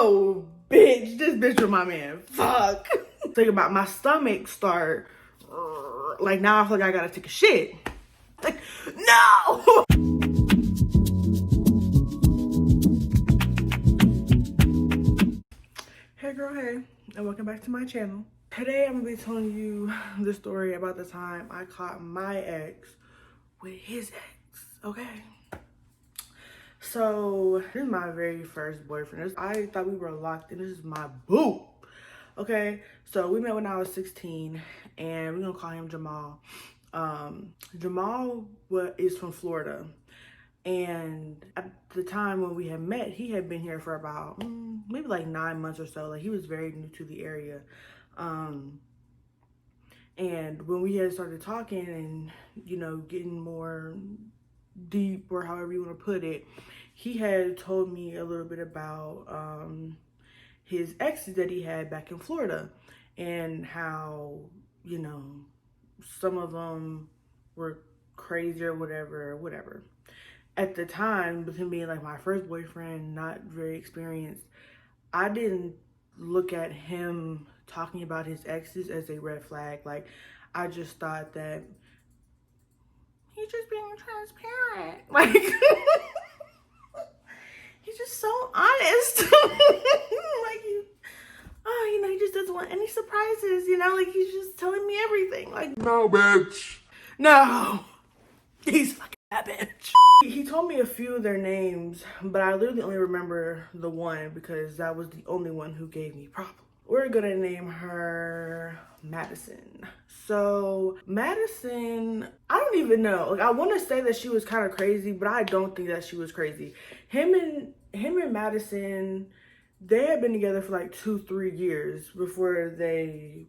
oh, bitch, this bitch with my man. Fuck. Think about my stomach start, like now I feel like I gotta take a shit. Like, no! Hey girl, hey, and welcome back to my channel. Today I'm gonna be telling you the story about the time I caught my ex with his ex, okay? So, this is my very first boyfriend. I thought we were locked in. This is my boo, okay? So, we met when I was 16, and we're gonna call him Jamal. Jamal is from Florida. And at the time when we had met, he had been here for about maybe like 9 months or so. Like, he was very new to the area. And when we had started talking and, you know, getting more deep, or however you want to put it, he had told me a little bit about his exes that he had back in Florida, and how, you know, some of them were crazy or whatever. At the time, with him being like my first boyfriend, not very experienced, I didn't look at him talking about his exes as a red flag. Like, I just thought that he's just being transparent. Like, he's just so honest. Like, you know, he just doesn't want any surprises, you know? Like, he's just telling me everything. Like, no, bitch. No. He's fucking that bitch. He told me a few of their names, but I literally only remember the one because that was the only one who gave me problems. We're gonna name her Madison. So Madison, I don't even know. Like, I want to say that she was kind of crazy, but I don't think that she was crazy. Him and Madison, they had been together for like 2-3 years before they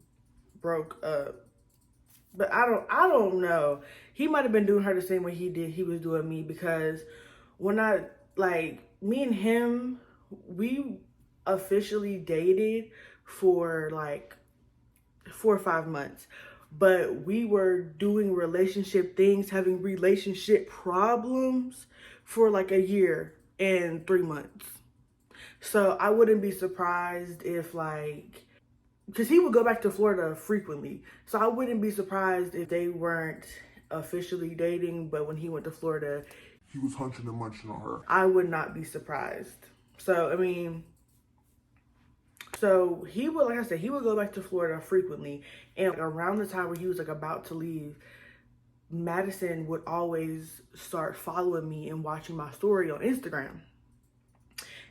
broke up. But I don't know. He might have been doing her the same way he was doing me, because when me and him, we officially dated for like 4 or 5 months. But we were doing relationship things, having relationship problems for like a year and 3 months. So I wouldn't be surprised if, like, because he would go back to Florida frequently. So I wouldn't be surprised if they weren't officially dating, but when he went to Florida, he was hunching and munching on her. I would not be surprised. So, I mean, so he would, like I said, he would go back to Florida frequently. And around the time where he was like about to leave, Madison would always start following me and watching my story on Instagram.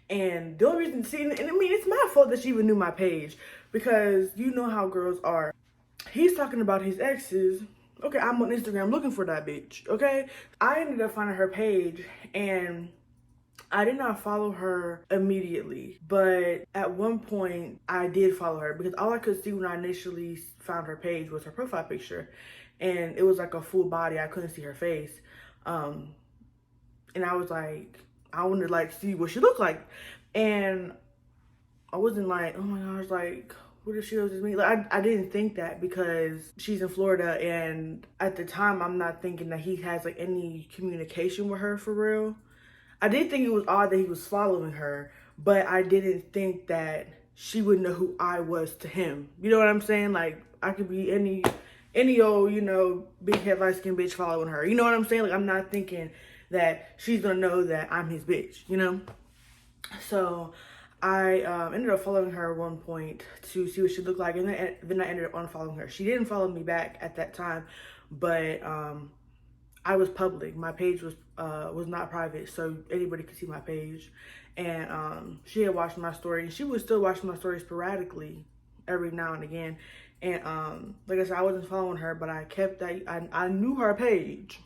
And the only reason, and I mean, it's my fault that she even knew my page, because you know how girls are. He's talking about his exes. Okay, I'm on Instagram looking for that bitch, okay? I ended up finding her page, and I did not follow her immediately. But at one point, I did follow her, because all I could see when I initially found her page was her profile picture. And it was like a full body. I couldn't see her face. And I was like, I wanted to like see what she looked like. And I wasn't like, oh my gosh, like, what if she knows it's me? Like, I didn't think that, because she's in Florida, and at the time I'm not thinking that he has like any communication with her for real. I did think it was odd that he was following her, but I didn't think that she would know who I was to him. You know what I'm saying? Like, I could be any old, you know, big head light skin bitch following her. You know what I'm saying? Like, I'm not thinking that she's gonna know that I'm his bitch, you know? So I ended up following her at one point to see what she looked like, and then I ended up unfollowing her. She didn't follow me back at that time, but I was public. My page was not private, so anybody could see my page. And she had watched my story, and she was still watching my story sporadically every now and again. And like I said, I wasn't following her, but I kept that. I knew her page.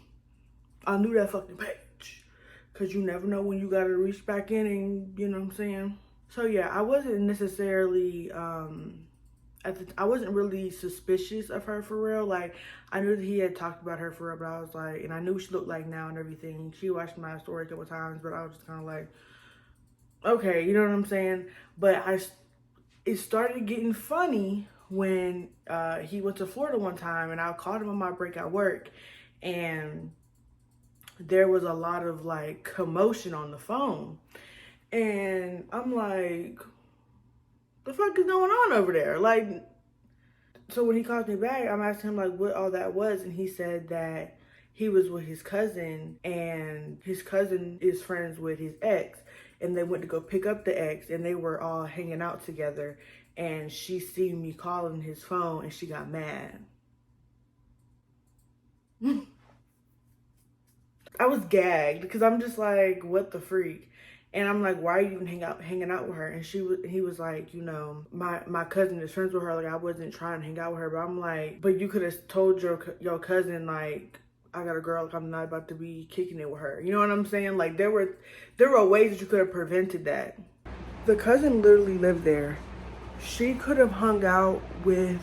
I knew that fucking page, because you never know when you gotta reach back in and, you know what I'm saying? So yeah, I wasn't necessarily, I wasn't really suspicious of her for real. Like, I knew that he had talked about her for real, but I was like, and I knew what she looked like now and everything. She watched my story a couple times, but I was just kind of like, okay, you know what I'm saying? But it started getting funny when he went to Florida one time, and I called him on my break at work, and there was a lot of like commotion on the phone. And I'm like, The fuck is going on over there? Like, so when he calls me back, I'm asking him like what all that was, and he said that he was with his cousin, and his cousin is friends with his ex, and they went to go pick up the ex, and they were all hanging out together, and she seen me calling his phone, and she got mad. I was gagged because I'm just like, what the freak? And I'm like, why are you even hanging out with her? And he was like, you know, my cousin is friends with her. Like, I wasn't trying to hang out with her, but I'm like, but you could have told your cousin, like, I got a girl, like, I'm not about to be kicking it with her. You know what I'm saying? Like, there were ways that you could have prevented that. The cousin literally lived there. She could have hung out with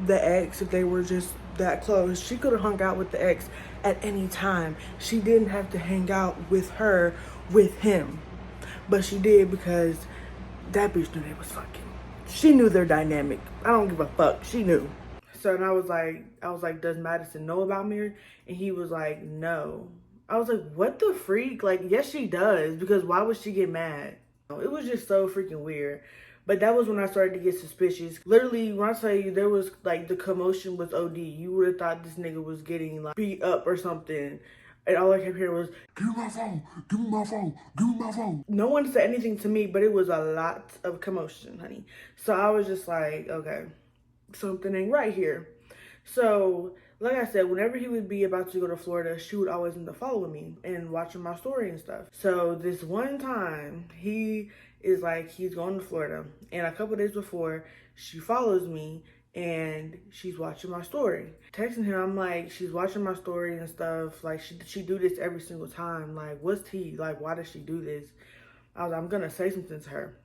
the ex if they were just that close. She could have hung out with the ex at any time. She didn't have to hang out with her with him. But she did because that bitch knew they was fucking. She knew their dynamic. I don't give a fuck. She knew. So and I was like, does Madison know about me? And he was like, no. I was like, what the freak? Like, yes, she does. Because why would she get mad? It was just so freaking weird. But that was when I started to get suspicious. Literally, when I tell you there was like the commotion was OD, you would have thought this nigga was getting like beat up or something. And all I kept hearing was, Give me my phone, give me my phone, give me my phone. no one said anything to me, but it was a lot of commotion, honey. So I was just like, okay, something ain't right here. So, like I said, whenever he would be about to go to Florida, she would always end up following me and watching my story and stuff. So this one time, he is like, he's going to Florida. And a couple days before, she follows me and she's watching my story. Texting him, I'm like, she's watching my story and stuff. Like, she do this every single time. Like, what's tea? Like, why does she do this? I was like, I'm going to say something to her.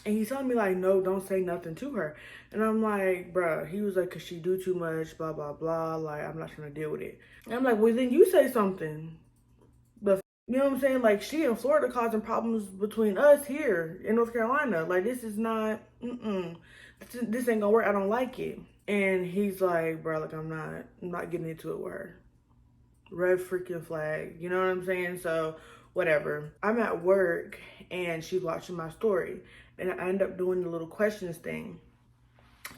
And he's telling me, like, no, don't say nothing to her. And I'm like, bruh, he was like, because she do too much, blah, blah, blah. Like, I'm not trying to deal with it. And I'm like, well, then you say something. You know what I'm saying? Like, she in Florida causing problems between us here in North Carolina. Like, this is not, this ain't gonna work. I don't like it. And he's like, bro, like, I'm not getting into it with her. Red freaking flag. You know what I'm saying? So, whatever. I'm at work and she's watching my story. And I end up doing the little questions thing.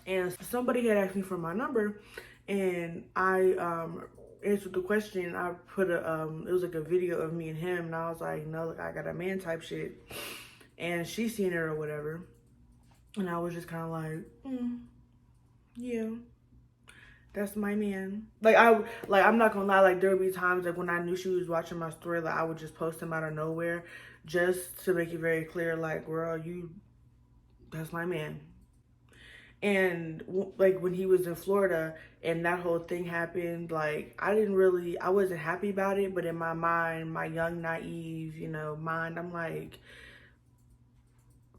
And somebody had asked me for my number. And I answered the question. I put it was like a video of me and him. And I was like, no, look, I got a man type shit. And she seen it or whatever. And I was just kind of like, yeah, that's my man. Like, I'm not gonna lie, like, there would be times, like, when I knew she was watching my story, like, I would just post him out of nowhere just to make it very clear, like, girl, that's my man. And, like, when he was in Florida and that whole thing happened, like, I wasn't happy about it, but in my mind, my young, naive, you know, mind, I'm like,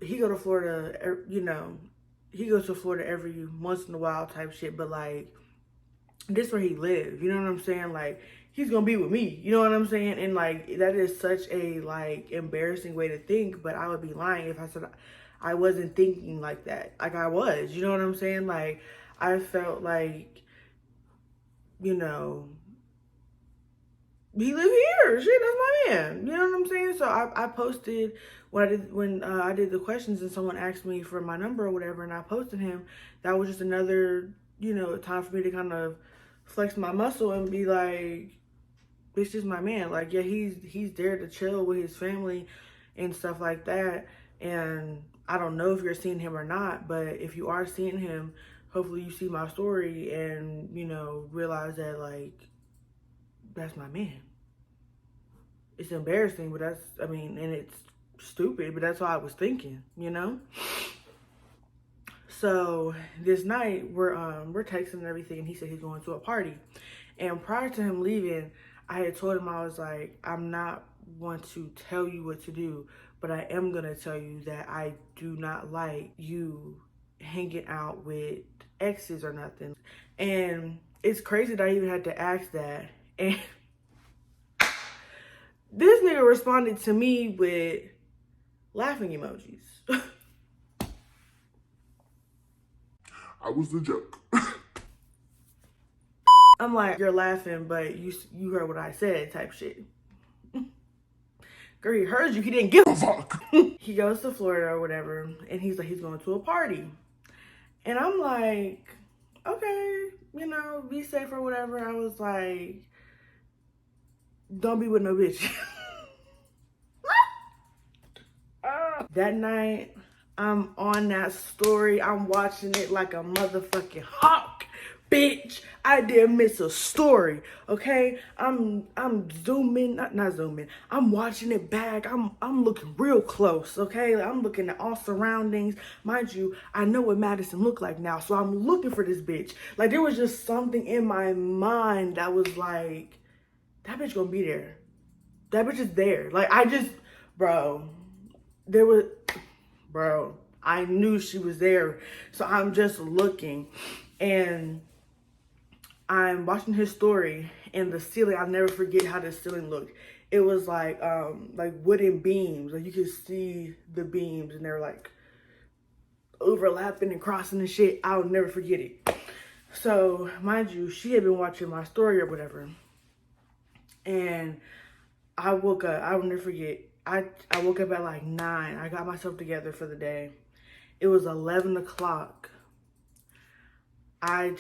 he go to Florida, you know, he goes to Florida every once in a while type shit, but, like, this where he lives, you know what I'm saying? Like, he's gonna be with me, you know what I'm saying? And, like, that is such a, like, embarrassing way to think, but I would be lying if I said I wasn't thinking like that. Like, I was, you know what I'm saying? Like, I felt like, you know, he live here, shit, that's my man, you know what I'm saying? So I posted when I did the questions and someone asked me for my number or whatever, and I posted him. That was just another, you know, time for me to kind of flex my muscle and be like, this is my man. Like, yeah, he's there to chill with his family and stuff like that. And I don't know if you're seeing him or not, but if you are seeing him, hopefully you see my story and, you know, realize that, like, that's my man. It's embarrassing, but and it's stupid, but that's what I was thinking, you know? So this night we're texting and everything, and he said he's going to a party. And prior to him leaving, I had told him, I was like, I'm not one to tell you what to do, but I am gonna tell you that I do not like you hanging out with exes or nothing. And it's crazy that I even had to ask that. And this nigga responded to me with laughing emojis. I was the joke. I'm like, you're laughing, but you heard what I said type shit. Girl, he heard you. He didn't give a fuck. He goes to Florida or whatever, and he's like, he's going to a party. And I'm like, okay, you know, be safe or whatever. I was like, don't be with no bitch. That night, I'm on that story. I'm watching it like a motherfucking hawk. Bitch, I didn't miss a story, okay? I'm zooming, not zooming. I'm watching it back. I'm looking real close, okay? I'm looking at all surroundings. Mind you, I know what Madison looked like now, so I'm looking for this bitch. Like, there was just something in my mind that was like, that bitch gonna be there. That bitch is there. Like, I knew she was there. So I'm just looking, and I'm watching his story, and the ceiling, I'll never forget how the ceiling looked. It was like wooden beams. Like, you could see the beams, and they're like overlapping and crossing and shit. I'll never forget it. So, mind you, she had been watching my story or whatever. And I woke up, I will never forget. I woke up at like 9. I got myself together for the day. It was 11 o'clock. I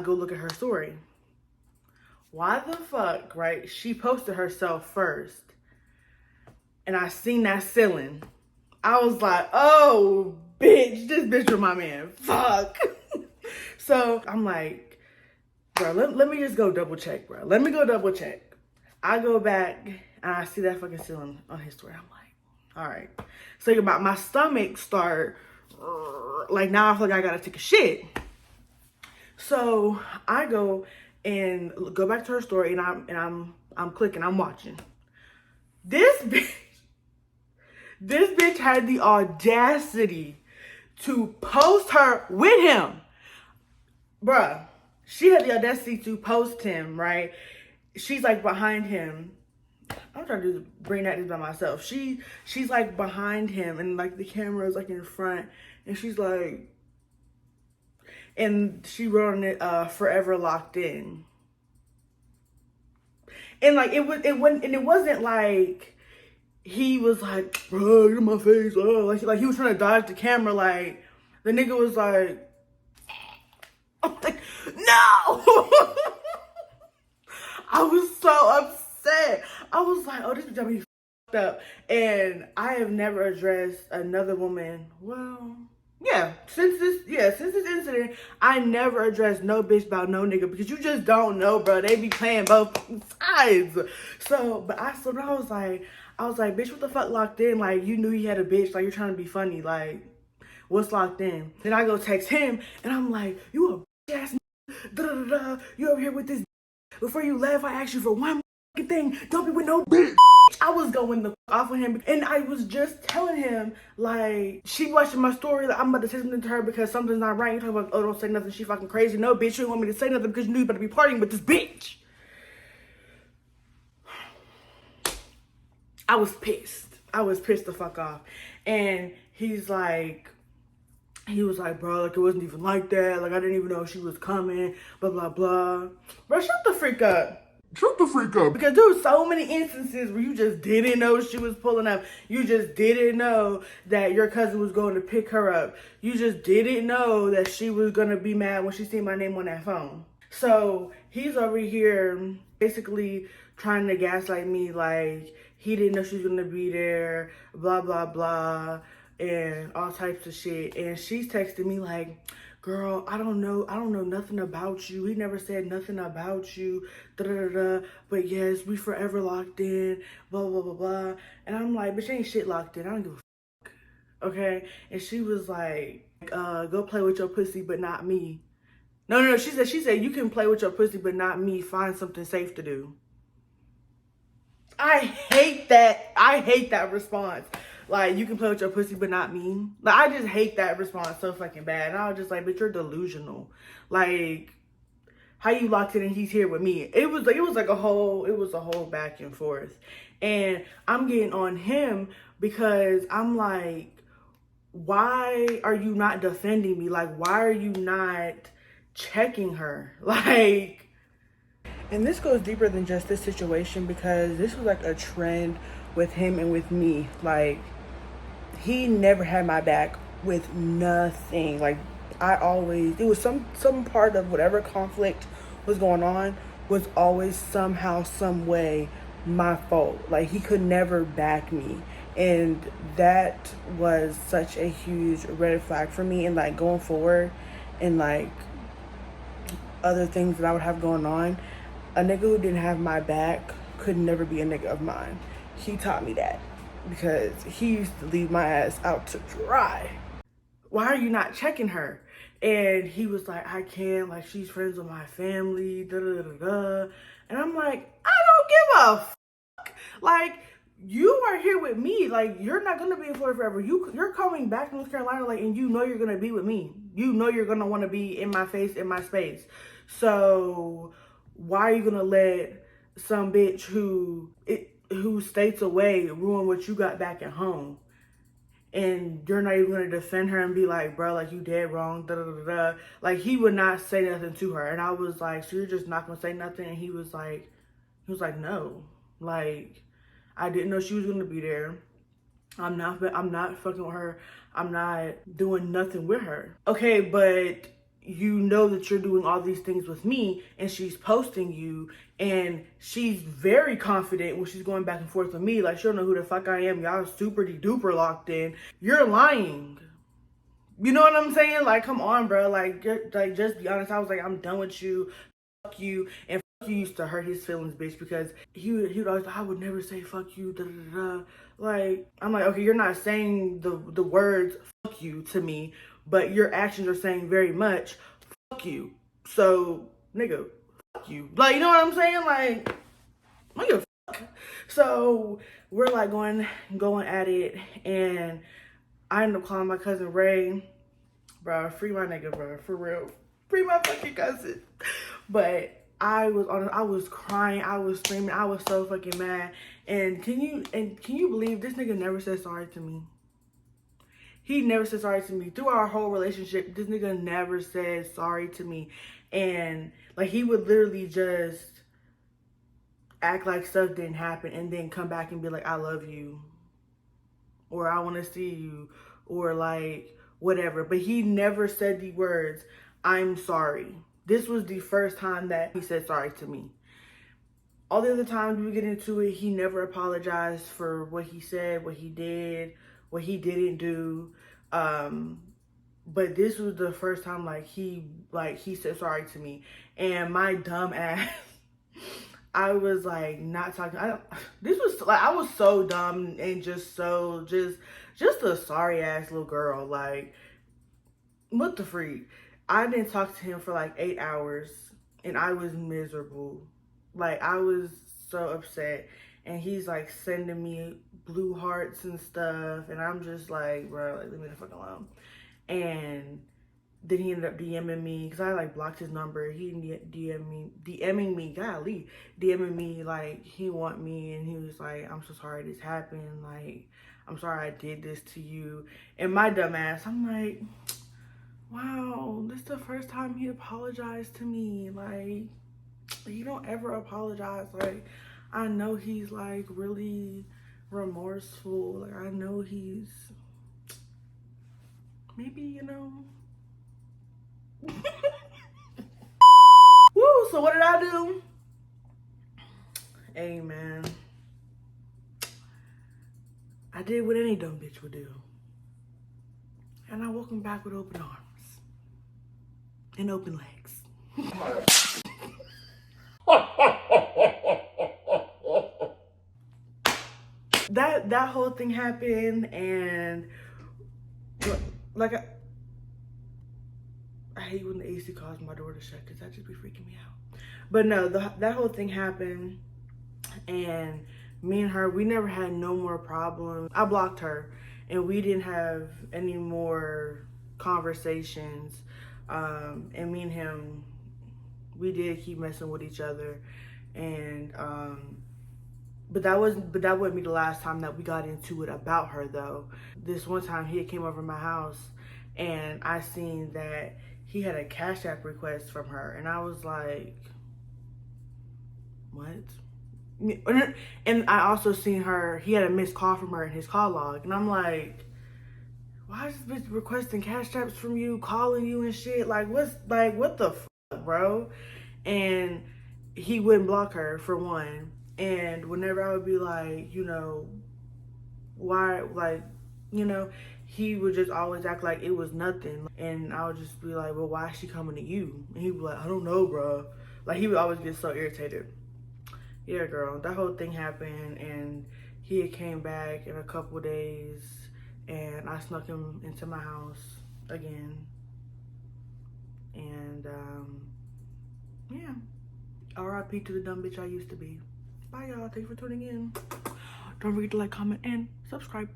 go look at her story. Why the fuck, right? She posted herself first. And I seen that ceiling. I was like, oh, bitch, this bitch was my man. Fuck. So I'm like, bro, let me just go double check, bro. Let me go double check. I go back and I see that fucking ceiling on his story. I'm like, all right. So about my stomach start, like, now I feel like I gotta take a shit. So I go and go back to her story, and I'm clicking, I'm watching. This bitch had the audacity to post her with him. Bruh, she had the audacity to post him, right? She's like behind him. I'm trying to bring that by myself. She's like behind him, and like the camera is like in front, and she's like, and she wrote on it, forever locked in. And like it wasn't like he was like, bro, you're in my face, like he was trying to dodge the camera. Like, the nigga was like, I'm like, no. I was so upset. I was like, oh, this bitch got me fucked up. And I have never addressed another woman. Well, yeah, since this incident, I never addressed no bitch about no nigga, because you just don't know, bro. They be playing both sides. So, but I was like, bitch, what the fuck locked in? Like, you knew he had a bitch. Like, you're trying to be funny. Like, what's locked in? Then I go text him, and I'm like, you a ass nigga. You over here with this. Before you left, I asked you for one thing. Don't be with no bitch. I was going the off with him, and I was just telling him, like, she watching my story, like, I'm about to say something to her because something's not right. You're talking about, oh, don't say nothing, she fucking crazy. No, bitch, you didn't want me to say nothing because you knew you better be partying with this bitch. I was pissed. The fuck off. And he was like, bro, like, it wasn't even like that. Like, I didn't even know she was coming, blah, blah, blah. Bro, shut the freak up. Shut the freak up. Because there were so many instances where you just didn't know she was pulling up. You just didn't know that your cousin was going to pick her up. You just didn't know that she was going to be mad when she seen my name on that phone. So he's over here basically trying to gaslight me, like, he didn't know she was going to be there, blah, blah, blah, and all types of shit. And she's texting me like, girl, I don't know nothing about you. He never said nothing about you, but yes, we forever locked in, blah, blah, blah, blah. And I'm like, bitch, ain't shit locked in. I don't give a fuck, okay? And she was like, go play with your pussy, but not me. No, she said, you can play with your pussy, but not me. Find something safe to do. I hate that response. Like, you can play with your pussy, but not me. Like, I just hate that response so fucking bad. And I was just like, bitch, you're delusional. Like, how you locked in and he's here with me? It was a whole back and forth. And I'm getting on him because I'm like, why are you not defending me? Like, why are you not checking her? Like, and this goes deeper than just this situation, because this was like a trend with him and with me. Like, he never had my back with nothing. Like, it was some part of whatever conflict was going on was always somehow, some way my fault. Like, he could never back me. And that was such a huge red flag for me. And like going forward and like other things that I would have going on, a nigga who didn't have my back could never be a nigga of mine. He taught me that because he used to leave my ass out to dry. Why are you not checking her? And he was like, I can't, like, she's friends with my family, da da da da. And I'm like, I don't give a fuck. Like, you are here with me. Like, you're not gonna be in Florida forever. You're coming back to North Carolina, like, and you know you're gonna be with me. You know you're gonna want to be in my face, in my space. So why are you gonna let some bitch who states away ruin what you got back at home? And you're not even gonna defend her and be like, bro, like, you dead wrong, da da da da. Like, he would not say nothing to her. And I was like, so you're just not gonna say nothing? And he was like, no. Like, I didn't know she was gonna be there. I'm not fucking with her. I'm not doing nothing with her. Okay, but you know that you're doing all these things with me, and she's posting you, and she's very confident when she's going back and forth with me. Like, she don't know who the fuck I am. Y'all super duper locked in. You're lying. You know what I'm saying? Like, come on, bro. Like, just be honest. I was like, I'm done with you. Fuck you. And fuck you used to hurt his feelings, bitch, because he would always, I would never say fuck you, da da da. Like, I'm like, okay, you're not saying the words fuck you to me, but your actions are saying very much fuck you. So, nigga, fuck you. Like, you know what I'm saying? Like, nigga, fuck. So we're like going at it, and I ended up calling my cousin Ray. Bro, free my nigga, bro, for real. Free my fucking cousin. But I was crying, I was screaming, I was so fucking mad. And can you believe this nigga never said sorry to me? He never said sorry to me. Through our whole relationship, this nigga never said sorry to me. And like, he would literally just act like stuff didn't happen and then come back and be like, I love you, or I want to see you, or like whatever. But he never said the words, I'm sorry. This was the first time that he said sorry to me. All the other times we get into it, he never apologized for what he said, what he did, what he didn't do. But this was the first time he said sorry to me. And my dumb ass, I was like not talking. I was so dumb and just a sorry ass little girl. Like, what the freak? I didn't talk to him for like 8 hours and I was miserable. Like, I was so upset, and he's like sending me blue hearts and stuff, and I'm just like, bro, like, leave me the fuck alone. And then he ended up DMing me, because I like blocked his number. He DMing me like he want me, and he was like, I'm so sorry this happened, like, I'm sorry I did this to you. And my dumb ass, I'm like, wow, this is the first time he apologized to me. Like, he don't ever apologize. Like, I know he's like really remorseful. Like, I know he's maybe, you know. Woo, so what did I do? Hey, man, I did what any dumb bitch would do. And I welcome back with open arms and open legs. That whole thing happened, and like, I hate when the AC calls my door to shut, because that just be freaking me out. But no, that whole thing happened, and me and her, we never had no more problems. I blocked her, and we didn't have any more conversations. And me and him, we did keep messing with each other, and but that wouldn't be the last time that we got into it about her, though. This one time he came over my house, and I seen that he had a Cash App request from her, and I was like, what? And I also seen her, he had a missed call from her in his call log. And I'm like, why is this bitch requesting cash apps from you, calling you and shit? Like, what the fuck, bro? And he wouldn't block her, for one. And whenever I would be like, why, like, he would just always act like it was nothing. And I would just be like, well, why is she coming to you? And he'd be like, I don't know, bro. Like, he would always get so irritated. Yeah, girl, that whole thing happened, and he had came back in a couple days, and I snuck him into my house again. And, yeah. R.I.P. to the dumb bitch I used to be. Bye, y'all. Thanks for tuning in. Don't forget to like, comment, and subscribe.